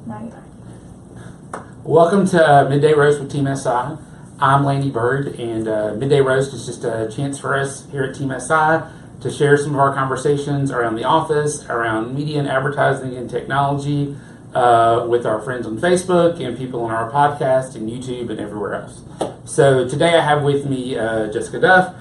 No, you're not. Welcome to Midday Roast with Team SI. I'm Landy Bird, and Midday Roast is just a chance for us here at Team SI to share some of our conversations around the office, around media and advertising and technology with our friends on Facebook and people on our podcast and YouTube and everywhere else. So today I have with me Jessica Duff.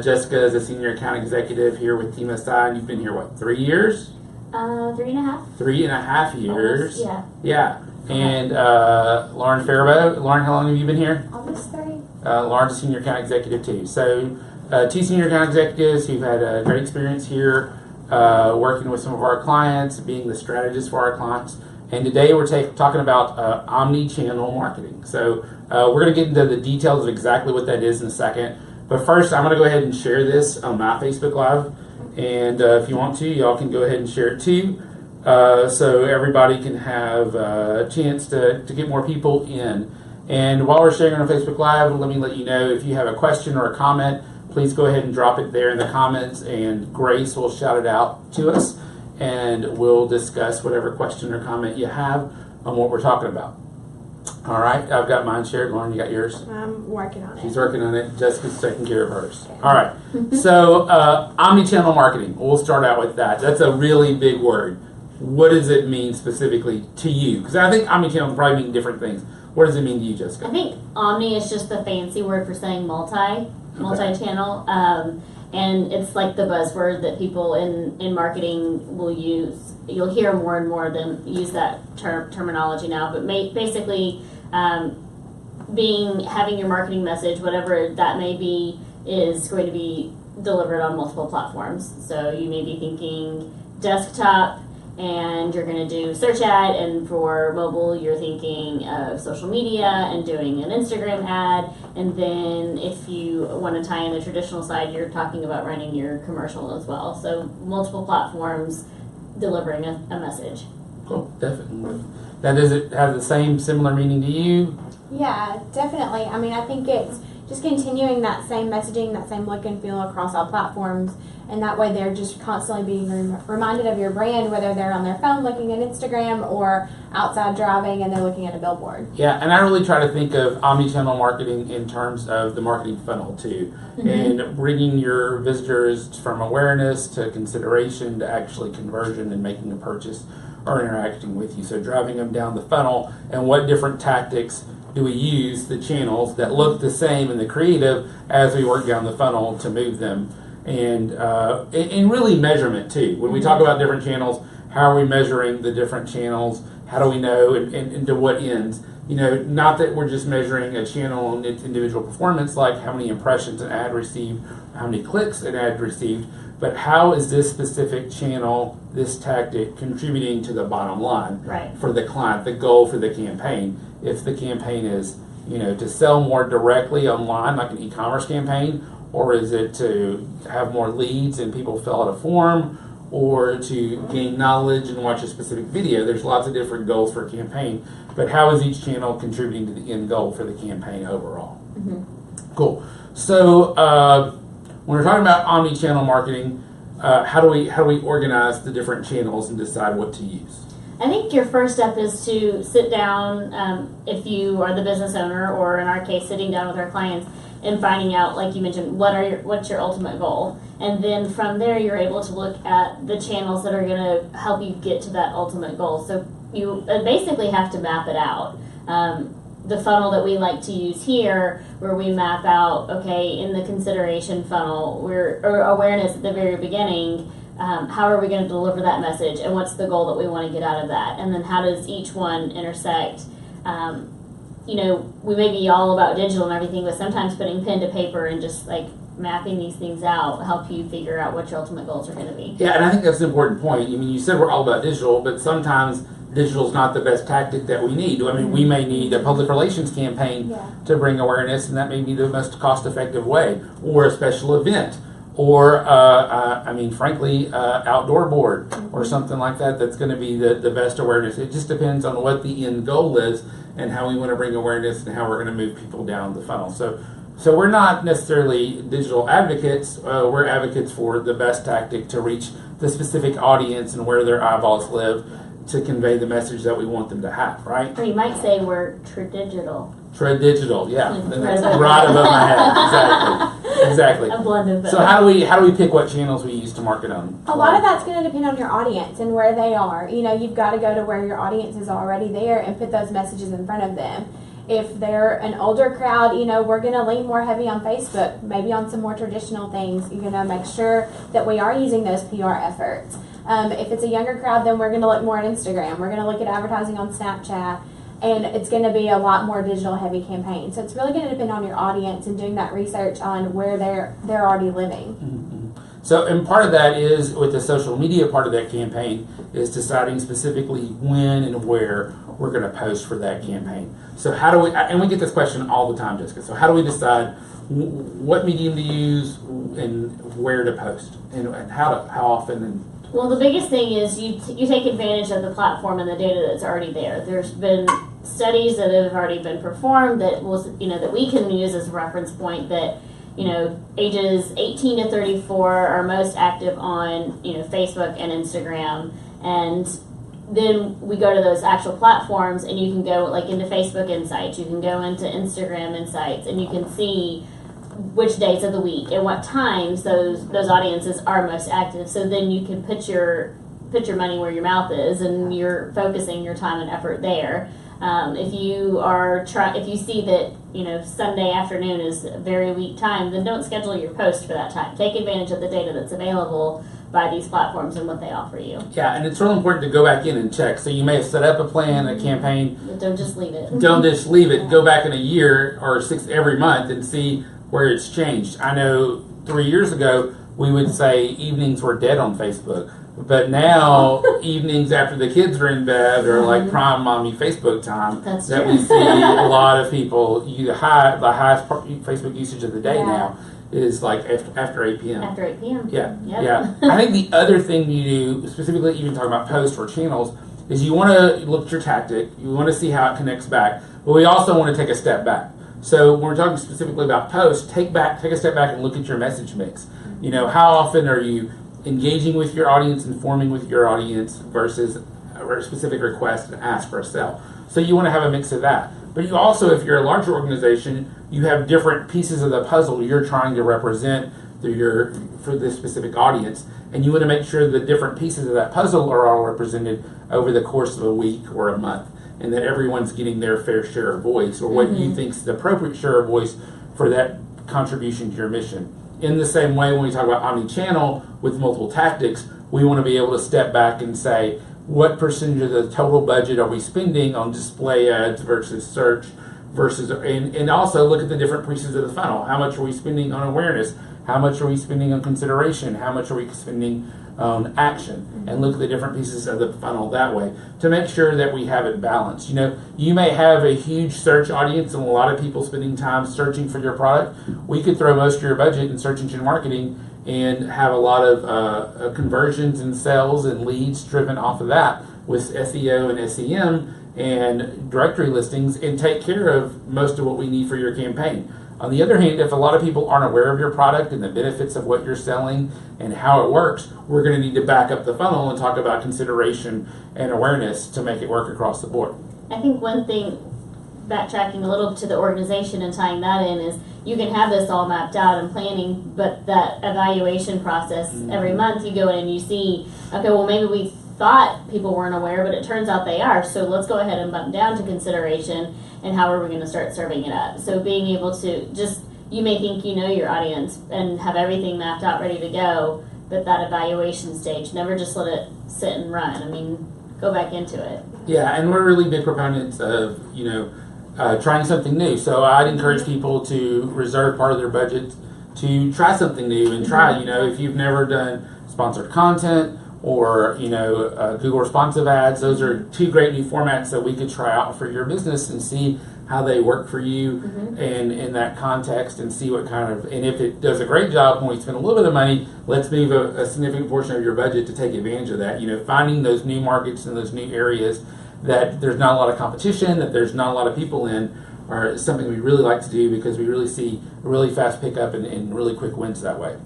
Jessica is a senior account executive here with Team SI, and you've been here, what, 3 years? 3.5. 3.5 years. Almost, Yeah. And Lauren Faribault. Lauren, how long have you been here? Almost 3. Lauren's a senior account executive too. So two senior account executives who've had a great experience here working with some of our clients, being the strategist for our clients. And today we're talking about Omni-Channel Marketing. So we're going to get into the details of exactly what that is in a second. But first, I'm going to go ahead and share this on my Facebook Live. And if you want to, y'all can go ahead and share it too. So everybody can have a chance to get more people in. And while we're sharing on Facebook Live, let me let you know if you have a question or a comment, please go ahead and drop it there in the comments, and Grace will shout it out to us, and we'll discuss whatever question or comment you have on what we're talking about. All right, I've got mine shared. Lauren, you got yours? I'm working on it. She's working on it. Jessica's taking care of hers. Okay. All right, so omni-channel marketing. We'll start out with that. That's a really big word. What does it mean specifically to you? Because I think omni-channel probably mean different things. What does it mean to you, Jessica? I think omni is just the fancy word for saying multi-channel, and it's like the buzzword that people in marketing will use. You'll hear more and more of them use that terminology now. But basically, having your marketing message, whatever that may be, is going to be delivered on multiple platforms. So you may be thinking desktop, and you're going to do search ad, and for mobile you're thinking of social media and doing an Instagram ad, and then if you want to tie in the traditional side, you're talking about running your commercial as well. So multiple platforms delivering a message. Cool, definitely. Now, does it have the same similar meaning to you? Yeah, definitely. I mean, I think it's just continuing that same messaging, that same look and feel across all platforms. And that way they're just constantly being reminded of your brand, whether they're on their phone looking at Instagram or outside driving and they're looking at a billboard. Yeah, and I really try to think of omni-channel marketing in terms of the marketing funnel too. Mm-hmm. And bringing your visitors from awareness to consideration to actually conversion and making a purchase or interacting with you. So driving them down the funnel, and what different tactics do we use, the channels that look the same in the creative as we work down the funnel to move them. And really measurement too. When we talk about different channels, how are we measuring the different channels? How do we know and to what ends? You know, not that we're just measuring a channel and its individual performance, like how many impressions an ad received, how many clicks an ad received, but how is this specific channel, this tactic, contributing to the bottom line for the client, the goal for the campaign? If the campaign is, you know, to sell more directly online, like an e-commerce campaign, or is it to have more leads and people fill out a form, or to gain knowledge and watch a specific video? There's lots of different goals for a campaign, but how is each channel contributing to the end goal for the campaign overall? Mm-hmm. Cool. So when we're talking about omni-channel marketing, how do we organize the different channels and decide what to use? I think your first step is to sit down, if you are the business owner, or in our case, sitting down with our clients and finding out, like you mentioned, what's your ultimate goal. And then from there, you're able to look at the channels that are going to help you get to that ultimate goal. So you basically have to map it out. The funnel that we like to use here, where we map out, okay, in the consideration funnel, or awareness at the very beginning, how are we going to deliver that message, and what's the goal that we want to get out of that, and then how does each one intersect. You know, we may be all about digital and everything, but sometimes putting pen to paper and just like mapping these things out help you figure out what your ultimate goals are going to be. Yeah, and I think that's an important point. I mean, you said we're all about digital, but sometimes digital is not the best tactic that we need. I mean, we may need a public relations campaign to bring awareness, and that may be the most cost-effective way, or a special event, or I mean, frankly, outdoor board or something like that. That's going to be the best awareness. It just depends on what the end goal is and how we want to bring awareness and how we're going to move people down the funnel. So we're not necessarily digital advocates. We're advocates for the best tactic to reach the specific audience and where their eyeballs live to convey the message that we want them to have, right? Or you might say we're tradigital. Digital, yeah. Mhm. That's right above my head. Exactly. A blend of both. So how do we pick what channels we use to market on? A lot of that's going to depend on your audience and where they are. You know, you've got to go to where your audience is already there and put those messages in front of them. If they're an older crowd, you know, we're going to lean more heavy on Facebook, maybe on some more traditional things. You're going to make sure that we are using those PR efforts. If it's a younger crowd, then we're going to look more at Instagram. We're going to look at advertising on Snapchat. And it's going to be a lot more digital heavy campaign. So it's really going to depend on your audience and doing that research on where they're already living. Mm-hmm. So, and part of that is with the social media part of that campaign is deciding specifically when and where we're going to post for that campaign. So how do we, and we get this question all the time, Jessica, so how do we decide what medium to use and where to post and how often and Well, the biggest thing is you take advantage of the platform and the data that's already there. There's been studies that have already been performed that that we can use as a reference point that ages 18 to 34 are most active on Facebook and Instagram, and then we go to those actual platforms and you can go like into Facebook Insights, you can go into Instagram Insights, and you can see which days of the week and what times those audiences are most active. So then you can put your money where your mouth is, and you're focusing your time and effort there. If you see that Sunday afternoon is a very weak time, then don't schedule your post for that time. Take advantage of the data that's available by these platforms and what they offer you. Yeah, and it's really important to go back in and check. So you may have set up a plan, a campaign. But don't just leave it. Don't just leave it. Go back in a year or every month and see where it's changed. I know 3 years ago we would say evenings were dead on Facebook, but now evenings after the kids are in bed are like prime mommy Facebook time. That's that true. We see a lot of people. The highest Facebook usage of the day now is like after 8 p.m. After 8 p.m. Yeah, Yep. yeah. I think the other thing you do, specifically even talking about posts or channels, is you want to look at your tactic. You want to see how it connects back, but we also want to take a step back. So when we're talking specifically about posts, take a step back and look at your message mix. How often are you engaging with your audience, informing with your audience versus a specific request and ask for a sale. So you want to have a mix of that. But you also, if you're a larger organization, you have different pieces of the puzzle you're trying to represent for this specific audience, and you want to make sure the different pieces of that puzzle are all represented over the course of a week or a month, and that everyone's getting their fair share of voice, or what you think is the appropriate share of voice for that contribution to your mission. In the same way, when we talk about omni-channel with multiple tactics, we want to be able to step back and say, what percentage of the total budget are we spending on display ads versus search and also look at the different pieces of the funnel. How much are we spending on awareness? How much are we spending on consideration? How much are we spending on action? And look at the different pieces of the funnel that way to make sure that we have it balanced. You may have a huge search audience and a lot of people spending time searching for your product. We could throw most of your budget in search engine marketing and have a lot of conversions and sales and leads driven off of that with SEO and SEM and directory listings, and take care of most of what we need for your campaign. On the other hand, if a lot of people aren't aware of your product and the benefits of what you're selling and how it works, we're going to need to back up the funnel and talk about consideration and awareness to make it work across the board. I think one thing, backtracking a little to the organization and tying that in, is you can have this all mapped out and planning, but that evaluation process, every month you go in and you see, okay, well maybe we thought people weren't aware, but it turns out they are, so let's go ahead and bump down to consideration, and how are we going to start serving it up? So being able to you may think you know your audience and have everything mapped out ready to go, but that evaluation stage, never just let it sit and run. I mean, go back into it. Yeah, and we're really big proponents of, trying something new. So I'd encourage people to reserve part of their budget to try something new and try, if you've never done sponsored content or, Google responsive ads, those are two great new formats that we could try out for your business and see how they work for you and in that context, and see what and if it does a great job when we spend a little bit of money, let's move a significant portion of your budget to take advantage of that. Finding those new markets and those new areas that there's not a lot of competition, that there's not a lot of people in, are something we really like to do because we really see a really fast pickup and really quick wins that way.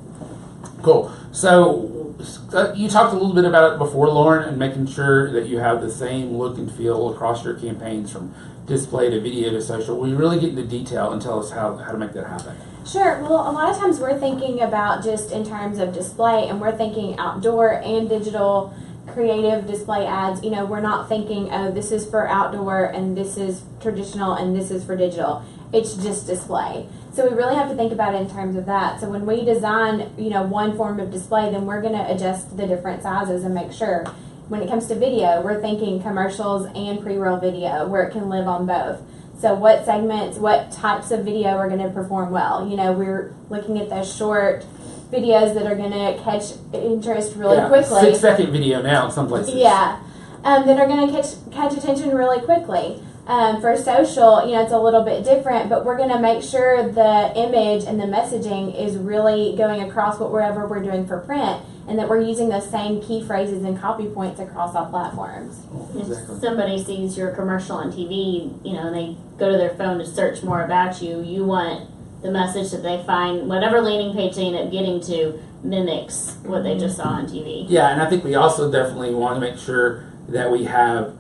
Cool. So you talked a little bit about it before, Lauren, and making sure that you have the same look and feel across your campaigns from display to video to social. Will you really get into detail and tell us how to make that happen? Sure. Well, a lot of times we're thinking about just in terms of display, and we're thinking outdoor and digital creative display ads. You know, we're not thinking, oh, this is for outdoor and this is traditional and this is for digital. It's just display. So we really have to think about it in terms of that. So when we design, you know, one form of display, then we're going to adjust the different sizes and make sure. When it comes to video, we're thinking commercials and pre-roll video where it can live on both. So what segments, what types of video are going to perform well? You know, we're looking at those short videos that are going to catch interest really quickly. 6-second video now in some places. Yeah, that are going to catch attention really quickly. For social, you know, it's a little bit different, but we're going to make sure the image and the messaging is really going across whatever we're doing for print, and that we're using those same key phrases and copy points across all platforms. Exactly. If somebody sees your commercial on TV, you know, and they go to their phone to search more about you, you want the message that they find, whatever landing page they end up getting to, mimics what they just saw on TV. Yeah, and I think we also definitely want to make sure that we have,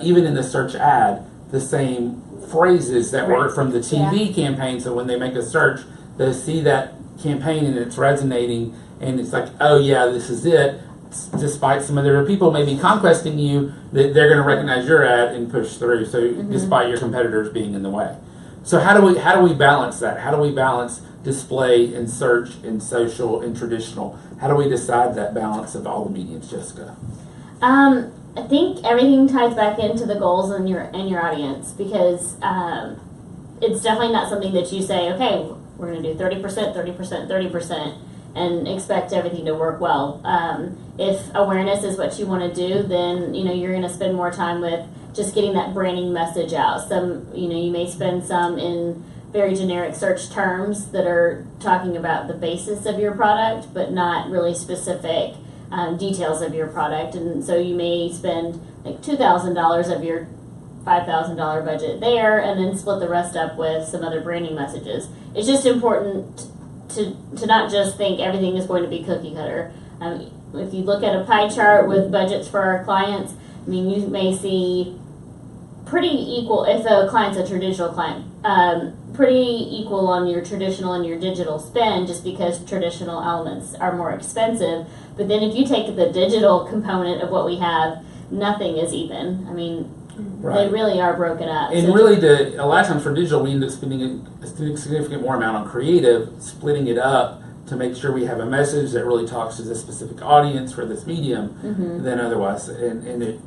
even in the search ad, the same phrases that were from the TV campaign, so when they make a search, they see that campaign and it's resonating, and it's like, oh yeah, this is it. Despite some other people maybe conquesting you, that they're going to recognize your ad and push through. So despite your competitors being in the way. So how do we balance that? How do we balance display and search and social and traditional? How do we decide that balance of all the mediums, Jessica? I think everything ties back into the goals and your audience, because it's definitely not something that you say, okay, we're going to do 30%, 30%, 30%, and expect everything to work well. If awareness is what you want to do, then you know you're going to spend more time with just getting that branding message out. Some, you know, you may spend some in very generic search terms that are talking about the basis of your product, but not really specific details of your product. And so you may spend like $2,000 of your $5,000 budget there, and then split the rest up with some other branding messages. It's just important to not just think everything is going to be cookie cutter. If you look at a pie chart with budgets for our clients, I mean, you may see pretty equal, if a client's a traditional client, pretty equal on your traditional and your digital spend, just because traditional elements are more expensive. But then if you take the digital component of what we have, nothing is even. I mean, they really are broken up. And so really, a lot of times for digital, we end up spending a significant more amount on creative, splitting it up to make sure we have a message that really talks to this specific audience for this medium than otherwise. And it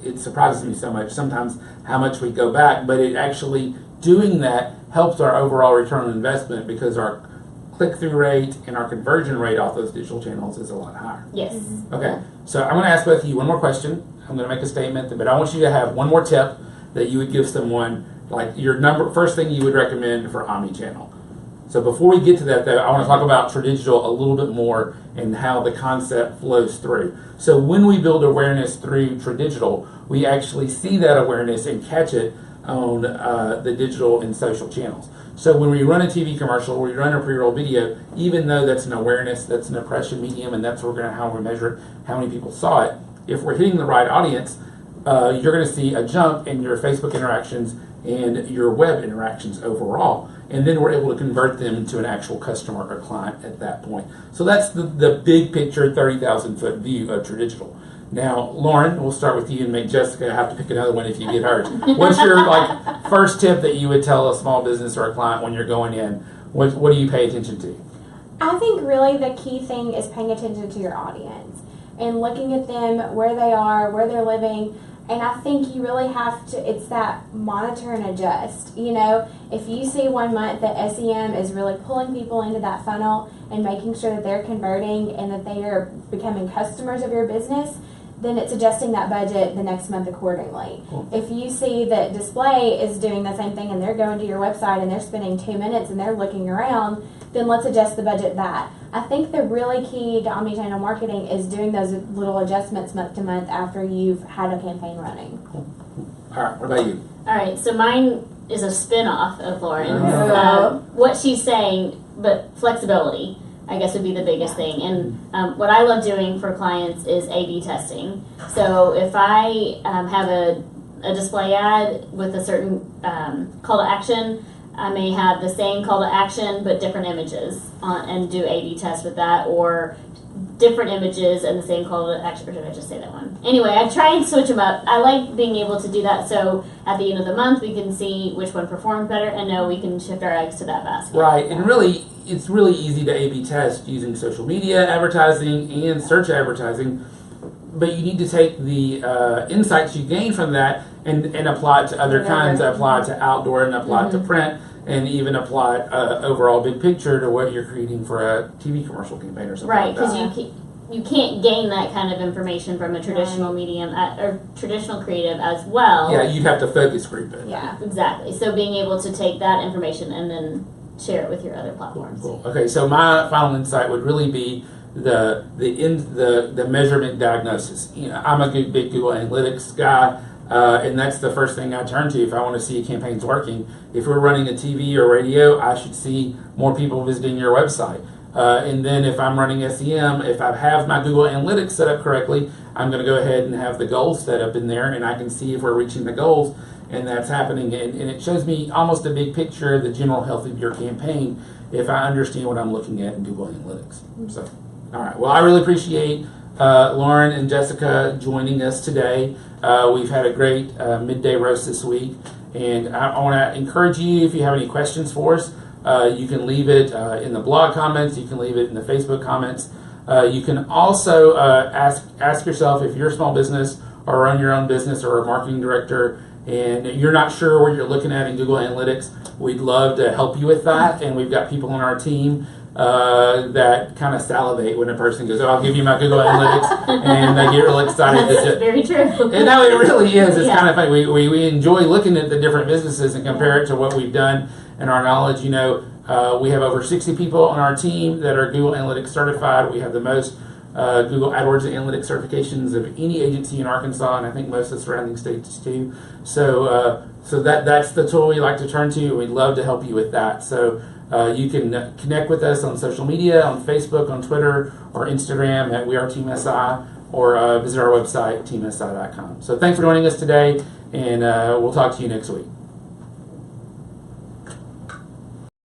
it surprises me so much sometimes how much we go back, but it actually, doing that helps our overall return on investment, because our click-through rate and our conversion rate off those digital channels is a lot higher. Yes. Okay, so I'm going to ask both of you one more question. I'm going to make a statement, but I want you to have one more tip that you would give someone, like your first thing you would recommend for Omni-Channel. So before we get to that, though, I want to talk about tradigital a little bit more and how the concept flows through. So when we build awareness through tradigital, we actually see that awareness and catch it on the digital and social channels. So when we run a TV commercial, or we run a pre-roll video, even though that's an awareness, that's an impression medium, and that's how we measure how many people saw it, if we're hitting the right audience, you're going to see a jump in your Facebook interactions and your web interactions overall. And then we're able to convert them to an actual customer or client at that point. So that's the big picture, 30,000 foot view of tradigital. Now, Lauren, we'll start with you and make Jessica have to pick another one if you get hers. What's your first tip that you would tell a small business or a client when you're going in? What do you pay attention to? I think really the key thing is paying attention to your audience and looking at them, where they are, where they're living. And I think you really have to, it's that monitor and adjust. You know, if you see 1 month that SEM is really pulling people into that funnel and making sure that they're converting and that they are becoming customers of your business, then it's adjusting that budget the next month accordingly. Cool. If you see that display is doing the same thing and they're going to your website and they're spending 2 minutes and they're looking around, then let's adjust the budget that. I think the really key to omni-channel marketing is doing those little adjustments month to month after you've had a campaign running. Cool. All right, what about you? All right, so mine is a spin-off of Lauren's. Oh. What she's saying, but flexibility. I guess would be the biggest thing. And what I love doing for clients is A/B testing. So if I have a display ad with a certain call to action, I may have the same call to action but different images and do A/B test with that, or different images and the same call to action. Or did I just say that one? Anyway, I try and switch them up. I like being able to do that, so at the end of the month we can see which one performed better and know we can shift our eggs to that basket. Right, and really, it's really easy to A/B test using social media advertising and search advertising, but you need to take the insights you gain from that and apply it to other kinds, apply it to outdoor and apply it to print, and even apply it overall big picture to what you're creating for a TV commercial campaign or something Right, like that. because you can't gain that kind of information from a traditional medium or traditional creative as well. Yeah, you'd have to focus group it. Yeah, exactly. So being able to take that information and then share it with your other platforms. Cool. Okay, so my final insight would really be the measurement diagnosis. You know, I'm a big Google Analytics guy, and that's the first thing I turn to if I want to see a campaign's working. If we're running a TV or radio, I should see more people visiting your website. And then if I'm running SEM, if I have my Google Analytics set up correctly, I'm going to go ahead and have the goals set up in there, and I can see if we're reaching the goals, and that's happening. And it shows me almost a big picture of the general health of your campaign if I understand what I'm looking at in Google Analytics. So, all right. Well, I really appreciate Lauren and Jessica joining us today. We've had a great midday roast this week, and I want to encourage you, if you have any questions for us, you can leave it in the blog comments, you can leave it in the Facebook comments. You can also ask yourself, if you're a small business or run your own business or a marketing director and you're not sure what you're looking at in Google Analytics, we'd love to help you with that, and we've got people on our team that kind of salivate when a person goes, "Oh, I'll give you my Google Analytics," and they get real excited. That's very true. And no, it really is. It's kind of funny. We enjoy looking at the different businesses and compare it to what we've done and our knowledge. You know, we have over 60 people on our team that are Google Analytics certified. We have the most Google AdWords Analytics certifications of any agency in Arkansas, and I think most of the surrounding states too. So that's the tool we like to turn to, and we'd love to help you with that. So you can connect with us on social media, on Facebook, on Twitter, or Instagram at WeAreTeamSI, or visit our website, teamsi.com. So thanks for joining us today, and we'll talk to you next week.